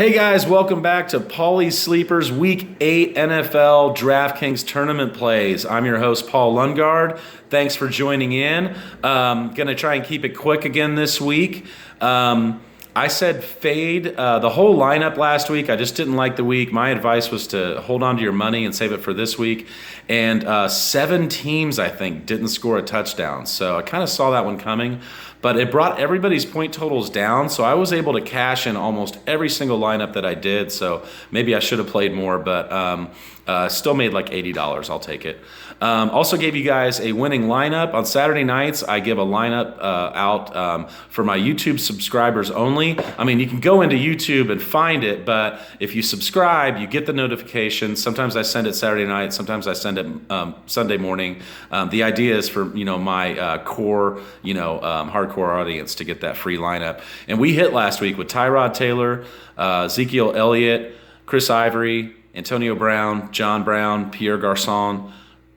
Hey guys, welcome back to Paulies Sleepers Week 8 NFL DraftKings Tournament Plays. I'm your host, Paul Lundgaard. Thanks for joining in. Gonna try and keep it quick again this week. I said fade the whole lineup last week. I just didn't like the week. My advice was to hold on to your money and save it for this week. And 7 teams, I think, didn't score a touchdown. So I kind of saw that one coming. But it brought everybody's point totals down, so I was able to cash in almost every single lineup that I did. So maybe I should have played more, but still made like $80. I'll take it. Also gave you guys a winning lineup. On Saturday nights, I give a lineup out for my YouTube subscribers only. I mean, you can go into YouTube and find it, but if you subscribe, you get the notification. Sometimes I send it Saturday night, sometimes I send it Sunday morning. The idea is for my core, hardcore audience to get that free lineup. And we hit last week with Tyrod Taylor, Ezekiel Elliott, Chris Ivory, Antonio Brown, John Brown, Pierre Garçon,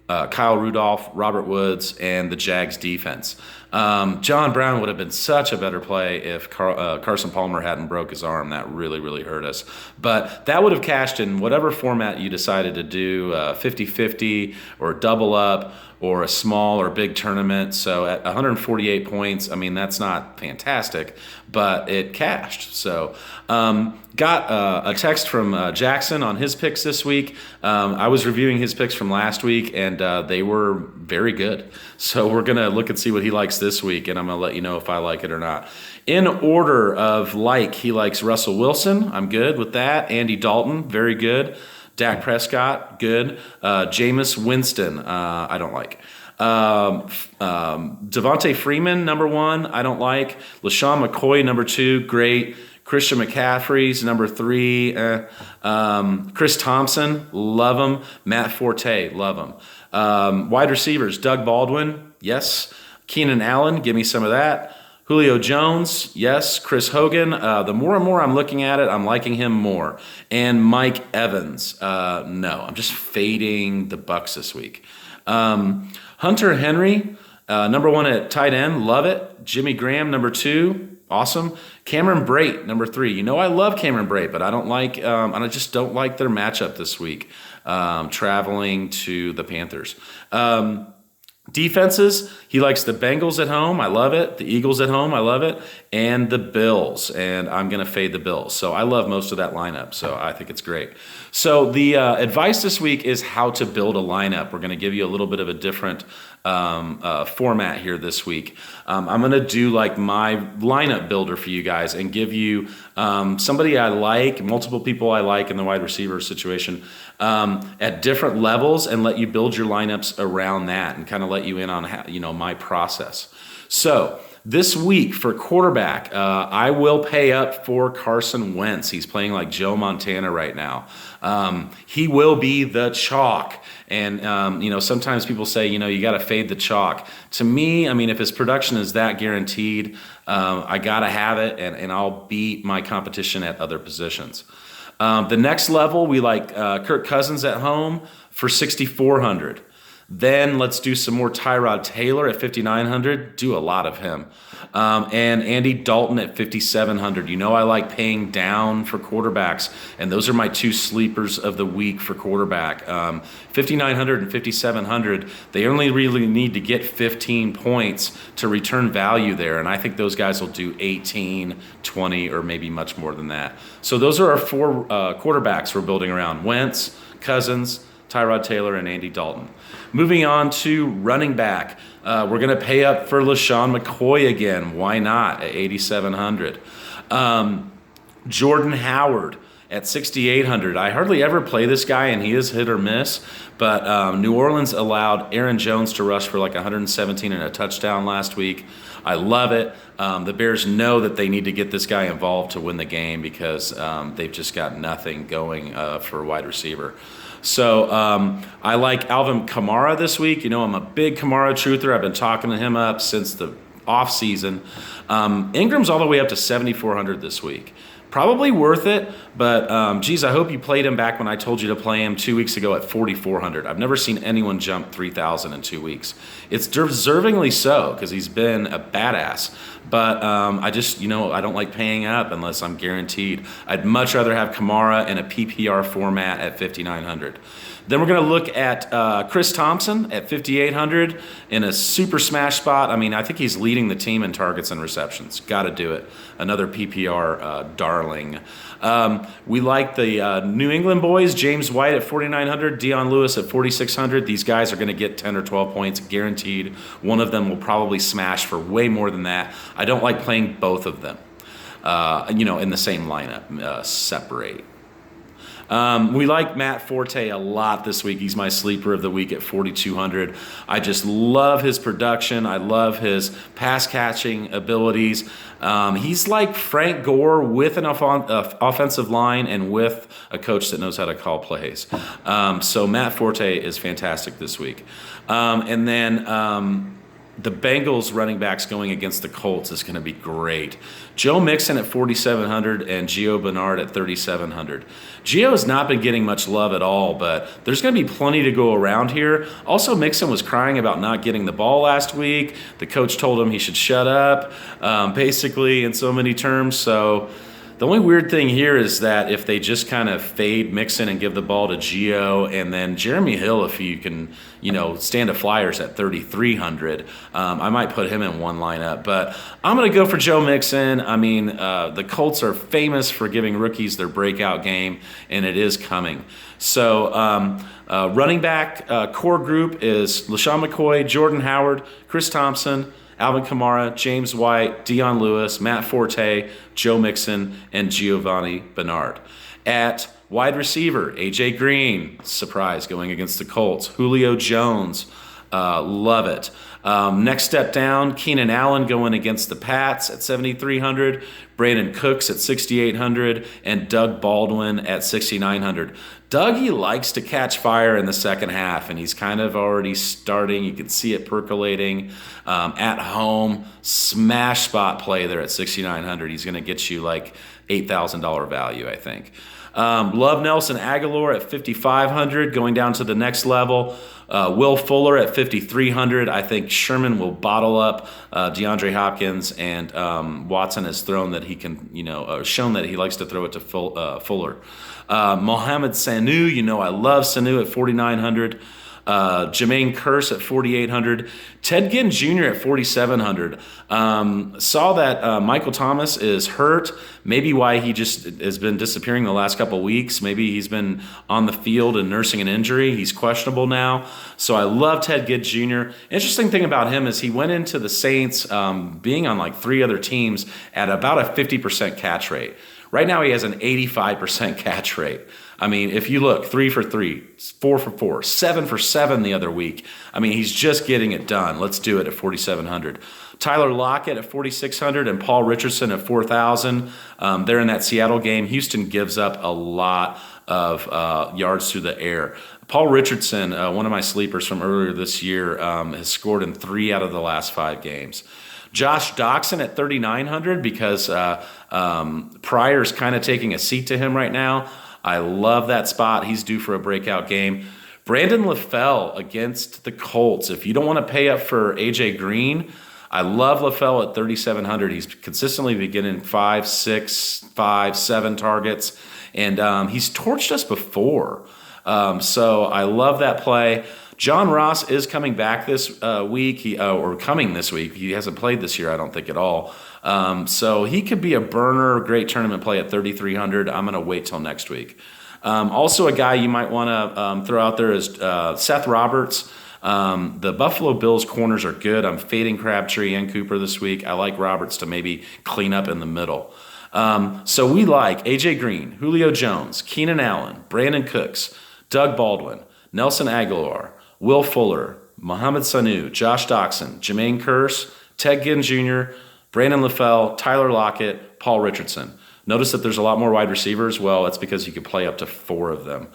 Kyle Rudolph, Robert Woods, and the Jags defense. John Brown would have been such a better play if Carson Palmer hadn't broke his arm. That really, really hurt us. But that would have cashed in whatever format you decided to do, 50-50 or double up or a small or big tournament. So at 148 points, I mean, that's not fantastic, but it cashed. So got a text from Jackson on his picks this week. I was reviewing his picks from last week, and they were very good. So we're going to look and see what he likes this week, and I'm going to let you know if I like it or not. In order of he likes Russell Wilson. I'm good with that. Andy Dalton, very good. Dak Prescott, good. Jameis Winston, I don't like. Devontae Freeman, number 1, I don't like. LaShawn McCoy, number 2, great. Christian McCaffrey's number 3. Chris Thompson, love him. Matt Forte, love him. Wide receivers, Doug Baldwin, yes. Keenan Allen, give me some of that. Julio Jones, yes. Chris Hogan, the more and more I'm looking at it, I'm liking him more. And Mike Evans, no, I'm just fading the Bucs this week. Hunter Henry, number 1 at tight end, love it. Jimmy Graham, number 2, awesome. Cameron Brate, number 3. I love Cameron Brate, but I just don't like their matchup this week, traveling to the Panthers. Defenses, he likes the Bengals at home. I love it. The Eagles at home. I love it. And the Bills. And I'm going to fade the Bills. So I love most of that lineup. So I think it's great. So the advice this week is how to build a lineup. We're going to give you a little bit of a different format here this week. I'm going to do like my lineup builder for you guys and give you somebody I like, multiple people I like in the wide receiver situation at different levels, and let you build your lineups around that and kind of let you in on how, my process. So this week for quarterback, I will pay up for Carson Wentz. He's playing like Joe Montana right now. He will be the chalk. And, sometimes people say, you got to fade the chalk. To me, if his production is that guaranteed, I got to have it, and I'll beat my competition at other positions. The next level, we like Kirk Cousins at home for 6,400. Then let's do some more Tyrod Taylor at 5,900. Do a lot of him. And Andy Dalton at 5,700. I like paying down for quarterbacks, and those are my 2 sleepers of the week for quarterback. 5,900 and 5,700, they only really need to get 15 points to return value there, and I think those guys will do 18, 20, or maybe much more than that. So those are our 4 quarterbacks we're building around: Wentz, Cousins, Tyrod Taylor, and Andy Dalton. Moving on to running back, we're going to pay up for LaShawn McCoy again. Why not at 8,700? Jordan Howard at 6,800. I hardly ever play this guy, and he is hit or miss. But New Orleans allowed Aaron Jones to rush for like 117 and a touchdown last week. I love it. The Bears know that they need to get this guy involved to win the game because they've just got nothing going for wide receiver. So I like Alvin Kamara this week. I'm a big Kamara truther. I've been talking to him up since the offseason. Ingram's all the way up to 7,400 this week. Probably worth it, but geez, I hope you played him back when I told you to play him 2 weeks ago at 4,400. I've never seen anyone jump 3,000 in 2 weeks. It's deservingly so because he's been a badass. But I just, I don't like paying up unless I'm guaranteed. I'd much rather have Kamara in a PPR format at 5,900. Then we're going to look at Chris Thompson at 5,800 in a super smash spot. I mean, I think he's leading the team in targets and receptions. Got to do it. Another PPR darling. We like the New England boys, James White at 4,900, Dion Lewis at 4,600. These guys are going to get 10 or 12 points guaranteed. One of them will probably smash for way more than that. I don't like playing both of them, in the same lineup, separate. We like Matt Forte a lot this week. He's my sleeper of the week at 4,200. I just love his production. I love his pass catching abilities. He's like Frank Gore with an offensive line and with a coach that knows how to call plays. So Matt Forte is fantastic this week. And then the Bengals running backs going against the Colts is going to be great. Joe Mixon at 4,700 and Gio Bernard at 3,700. Gio has not been getting much love at all, but there's going to be plenty to go around here. Also, Mixon was crying about not getting the ball last week. The coach told him he should shut up, basically, in so many terms. So the only weird thing here is that if they just kind of fade Mixon and give the ball to Gio, and then Jeremy Hill, if you can, stand a Flyers at 3,300, I might put him in one lineup. But I'm going to go for Joe Mixon. I mean, the Colts are famous for giving rookies their breakout game, and it is coming. So running back core group is LaShawn McCoy, Jordan Howard, Chris Thompson, Alvin Kamara, James White, Dion Lewis, Matt Forte, Joe Mixon, and Giovanni Bernard. At wide receiver, A.J. Green, surprise, going against the Colts. Julio Jones, love it. Next step down, Keenan Allen going against the Pats at 7,300, Brandon Cooks at 6,800, and Doug Baldwin at 6,900. Doug, he likes to catch fire in the second half, and he's kind of already starting. You can see it percolating at home. Smash spot play there at 6,900. He's going to get you like $8,000 value, I think. Love Nelson Aguilar at 5,500, going down to the next level. Will Fuller at 5,300. I think Sherman will bottle up DeAndre Hopkins, and Watson has thrown that he can, shown that he likes to throw it to Fuller. Mohamed Sanu, I love Sanu at 4,900. Jermaine Kearse at 4,800. Ted Ginn Jr. at 4,700. Saw that Michael Thomas is hurt. Maybe why he just has been disappearing the last couple of weeks. Maybe he's been on the field and nursing an injury. He's questionable now. So I love Ted Ginn Jr. Interesting thing about him is he went into the Saints being on like 3 other teams at about a 50% catch rate. Right now he has an 85% catch rate. I mean, if you look, 3 for 3, 4 for 4, 7 for 7 the other week. I mean, he's just getting it done. Let's do it at 4,700. Tyler Lockett at 4,600 and Paul Richardson at 4,000. They're in that Seattle game. Houston gives up a lot of yards through the air. Paul Richardson, one of my sleepers from earlier this year, has scored in 3 out of the last 5 games. Josh Doxson at 3,900 because Pryor's kind of taking a seat to him right now. I love that spot. He's due for a breakout game. Brandon LaFell against the Colts. If you don't want to pay up for A.J. Green, I love LaFell at 3,700. He's consistently been getting 5, 6, 5, 7 targets, and he's torched us before. So I love that play. John Ross is coming back this week, coming this week. He hasn't played this year, I don't think, at all. So he could be a burner, great tournament play at 3,300. I'm going to wait till next week. Also, a guy you might want to throw out there is Seth Roberts. The Buffalo Bills corners are good. I'm fading Crabtree and Cooper this week. I like Roberts to maybe clean up in the middle. So we like A.J. Green, Julio Jones, Keenan Allen, Brandon Cooks, Doug Baldwin, Nelson Aguilar, Will Fuller, Mohamed Sanu, Josh Doxson, Jermaine Kearse, Ted Ginn Jr., Brandon LaFell, Tyler Lockett, Paul Richardson. Notice that there's a lot more wide receivers. Well, it's because you could play up to 4 of them.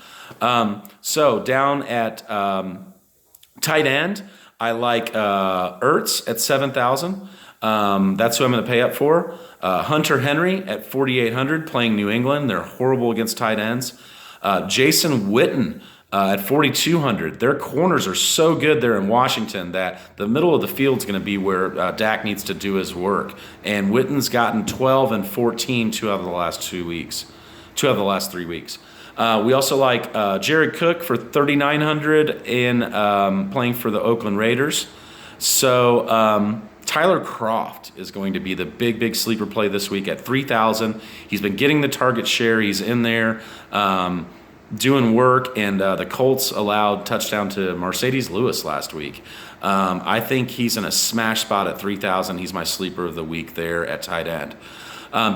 So down at tight end, I like Ertz at 7,000. That's who I'm going to pay up for. Hunter Henry at 4,800 playing New England. They're horrible against tight ends. Jason Witten at 4,200. Their corners are so good there in Washington that the middle of the field is going to be where Dak needs to do his work. And Witten's gotten 12 and 14 2 out of the last 2 weeks. 2 out of the last 3 weeks. We also like Jared Cook for 3,900 in playing for the Oakland Raiders. So Tyler Kroft is going to be the big sleeper play this week at 3,000. He's been getting the target share. He's in there doing work, and the Colts allowed touchdown to Mercedes Lewis last week. I think he's in a smash spot at 3,000. He's my sleeper of the week there at tight end.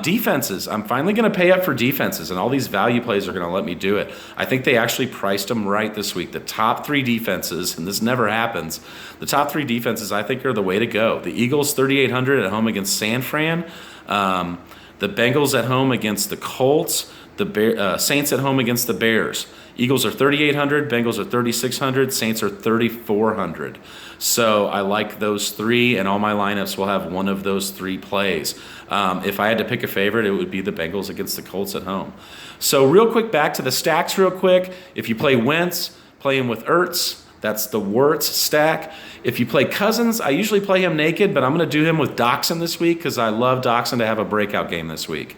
Defenses, I'm finally going to pay up for defenses, and all these value plays are going to let me do it. I think they actually priced them right this week. The top 3 defenses, and this never happens, the top 3 defenses I think are the way to go. The Eagles 3,800 at home against San Fran. The Bengals at home against the Colts. The Saints at home against the Bears. Eagles are 3,800, Bengals are 3,600, Saints are 3,400. So I like those 3, and all my lineups will have one of those 3 plays. If I had to pick a favorite, it would be the Bengals against the Colts at home. So real quick, back to the stacks real quick. If you play Wentz, play him with Ertz. That's the Wirtz stack. If you play Cousins, I usually play him naked, but I'm going to do him with Doxson this week because I love Doxson to have a breakout game this week.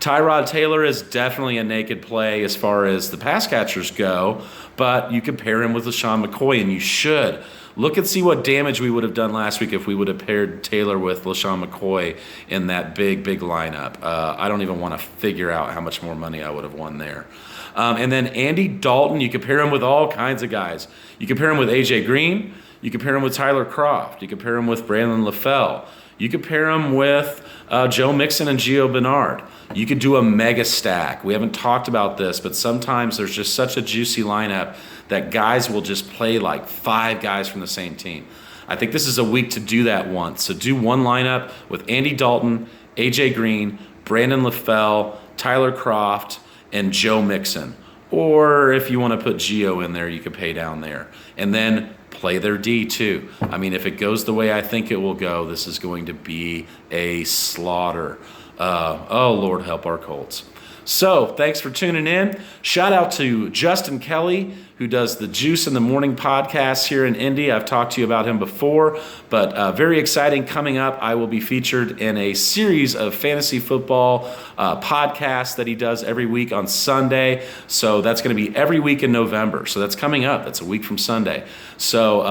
Tyrod Taylor is definitely a naked play as far as the pass catchers go, but you could pair him with LaShawn McCoy, and you should. Look and see what damage we would have done last week if we would have paired Taylor with LaShawn McCoy in that big lineup. I don't even want to figure out how much more money I would have won there. And then Andy Dalton, you could pair him with all kinds of guys. You could pair him with A.J. Green. You could pair him with Tyler Kroft. You could pair him with Brandon LaFell. You could pair him with Joe Mixon and Gio Bernard. You could do a mega stack. We haven't talked about this, but sometimes there's just such a juicy lineup that guys will just play like 5 guys from the same team. I think this is a week to do that once. So do one lineup with Andy Dalton, A.J. Green, Brandon LaFell, Tyler Kroft, and Joe Mixon. Or if you want to put Gio in there, you could pay down there. And then play their D too. I mean, if it goes the way I think it will go, this is going to be a slaughter. Oh, Lord, help our Colts. So thanks for tuning in. Shout out to Justin Kelly, who does the Juice in the Morning podcast here in Indy. I've talked to you about him before, but very exciting coming up. I will be featured in a series of fantasy football podcasts that he does every week on Sunday. So that's going to be every week in November. So that's coming up. That's a week from Sunday. So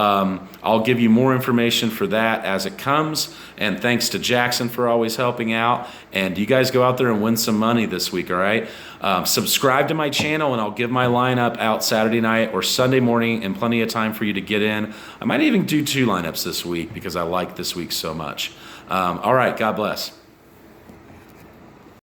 I'll give you more information for that as it comes. And thanks to Jackson for always helping out. And you guys go out there and win some money this week, all right? Subscribe to my channel, and I'll give my lineup out Saturday night or Sunday morning and plenty of time for you to get in. I might even do 2 lineups this week because I like this week so much. All right, God bless.